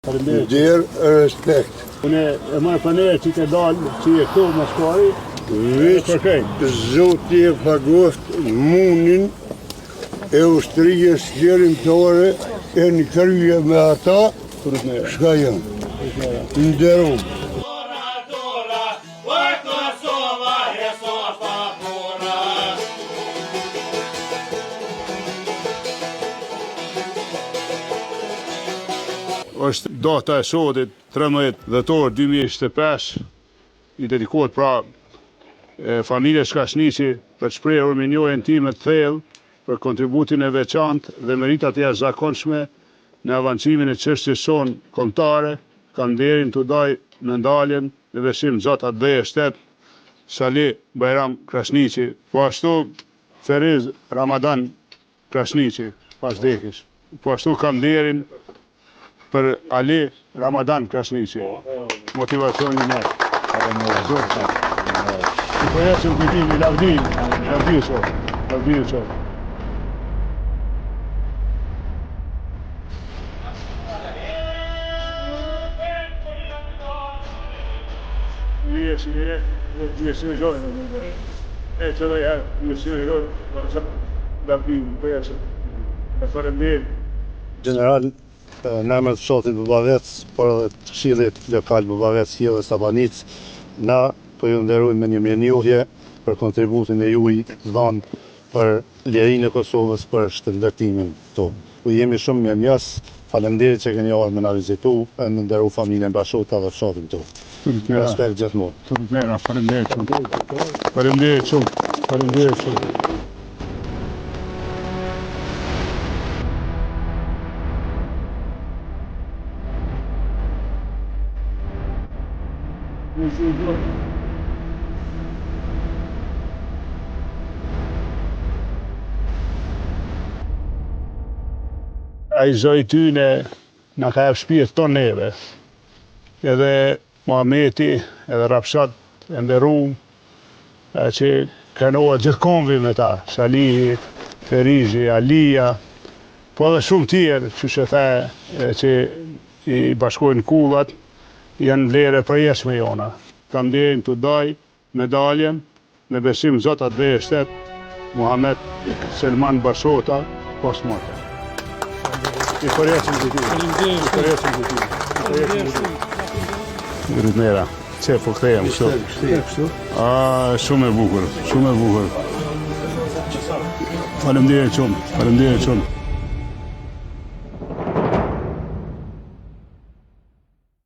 Djerë respekt. Unë e marë panere që të dalë, që e këtu më shkari, Veç Zoti e pagoft munin e ushtrijës qërimtore e në kryje me ata, shka janë. Nderu. është data e sodit 13 dhjetor 2025, i dedikohet pra familjes Krasniqi për të shprehur minjohen time të thellë për kontributin e veçantë dhe meritat e jashtëzakonshme në avancimin e çështjes sonë kombëtare, kanë nderin të daj në ndaljen në besim Zot atë dhe shtet Salih Bajram Krasniqi, po ashtu Feriz Ramadan Krasniqi pas vdekjes. Po ashtu kam nderin për Ali Ramadan Krasniqi, motivacioni me. Po jesëm këtimi, lavdin sot. General, në emër të fshatit Bubavec, por edhe të Këshillit Lokal Bubavec Hjelës Tabanic, na po ju nderojmë me një mirënjohje për kontributin e juaj të dhënë për lirinë e Kosovës për shëndetimin tonë. Ku jemi shumë mirënjohës, faleminderit që keni ardhur me na vizitu, e në nderu familjen Bashota dhe fshatin tonë. Respekt gjithmonë. Faleminderit shumë. Ai zoj tyne na ka jep shpirt ton neve. Edhe Muhameti, edhe Rapshat e nderuam, që kanohet gjithkonvi me ta. Salihi, Ferizi, Alia, po edhe shumë tjerë, që the që i bashkojnë kullat, janë vlerë për jeshme jona. Kam nderin të daj medaljen në besim Zot atë dhe shtet Muhammed Selman Bashota, pas morte. I përjesim të ti. Rritmera, që po këthejem kështu. Shumë e bukur. Faleminderit shumë.